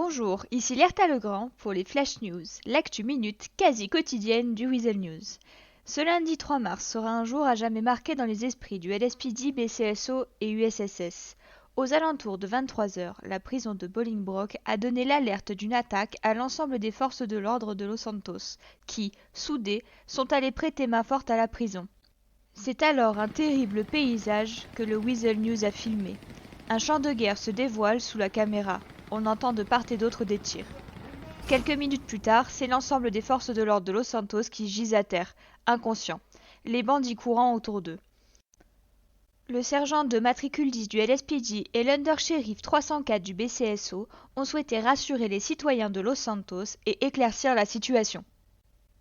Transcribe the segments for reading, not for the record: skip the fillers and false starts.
Bonjour, ici Lerta Legrand pour les Flash News, l'actu minute quasi quotidienne du Weasel News. Ce lundi 3 mars sera un jour à jamais marqué dans les esprits du LSPD, BCSO et USSS. Aux alentours de 23 heures, la prison de Bolingbroke a donné l'alerte d'une attaque à l'ensemble des forces de l'ordre de Los Santos, qui, soudées, sont allées prêter main forte à la prison. C'est alors un terrible paysage que le Weasel News a filmé. Un champ de guerre se dévoile sous la caméra. On entend de part et d'autre des tirs. Quelques minutes plus tard, c'est l'ensemble des forces de l'ordre de Los Santos qui gisent à terre, inconscients, les bandits courant autour d'eux. Le sergent de matricule 10 du LSPD et l'under-shérif 304 du BCSO ont souhaité rassurer les citoyens de Los Santos et éclaircir la situation.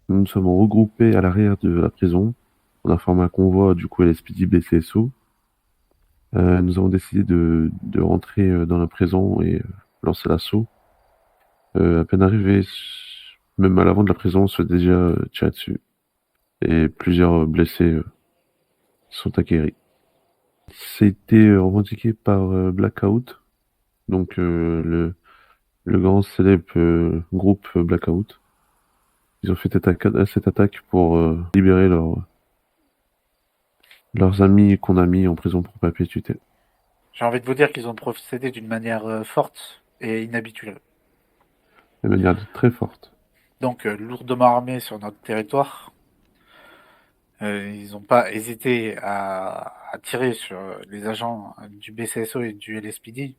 Nous nous sommes regroupés à l'arrière de la prison. On a formé un convoi du coup LSPD BCSO. Nous avons décidé de rentrer dans la prison et lancer l'assaut. À peine arrivé, même à l'avant de la prison, on se fait déjà tirer dessus. Et plusieurs blessés sont acquéris. C'était revendiqué par Blackout, donc le grand célèbre groupe Blackout. Ils ont fait cette attaque pour libérer leurs amis qu'on a mis en prison pour perpétuité. J'ai envie de vous dire qu'ils ont procédé d'une manière forte et inhabituelle. De manière très forte. Donc, lourdement armés sur notre territoire, ils n'ont pas hésité à tirer sur les agents du BCSO et du LSPD.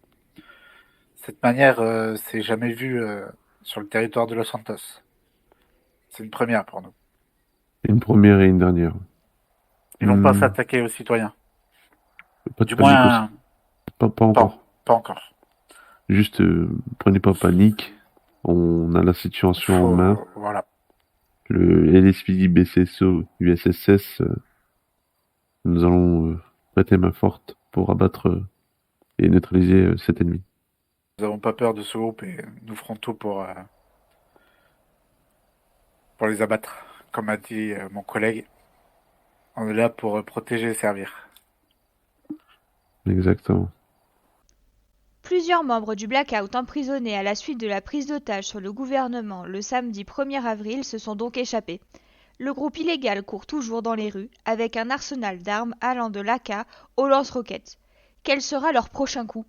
Cette manière, c'est jamais vu sur le territoire de Los Santos. C'est une première pour nous. Une première et une dernière. Ils vont pas s'attaquer aux citoyens. Pas de Du panique moins, aussi. Pas encore. Pas encore. Juste, prenez pas panique. On a la situation en main. Voilà. Le LSPD, BCSO, USSS, nous allons prêter main forte pour abattre et neutraliser cet ennemi. Nous n'avons pas peur de ce groupe et nous ferons tout pour les abattre. Comme a dit mon collègue, on est là pour protéger et servir. Exactement. Plusieurs membres du Blackout emprisonnés à la suite de la prise d'otage sur le gouvernement le samedi 1er avril se sont donc échappés. Le groupe illégal court toujours dans les rues avec un arsenal d'armes allant de l'AK au lance-roquettes. Quel sera leur prochain coup ?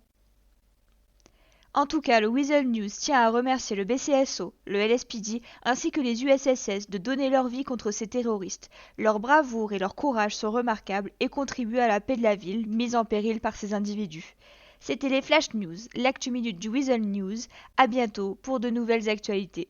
En tout cas, le Weasel News tient à remercier le BCSO, le LSPD ainsi que les USSS de donner leur vie contre ces terroristes. Leur bravoure et leur courage sont remarquables et contribuent à la paix de la ville, mise en péril par ces individus. C'était les Flash News, l'actu minute du Weasel News. À bientôt pour de nouvelles actualités.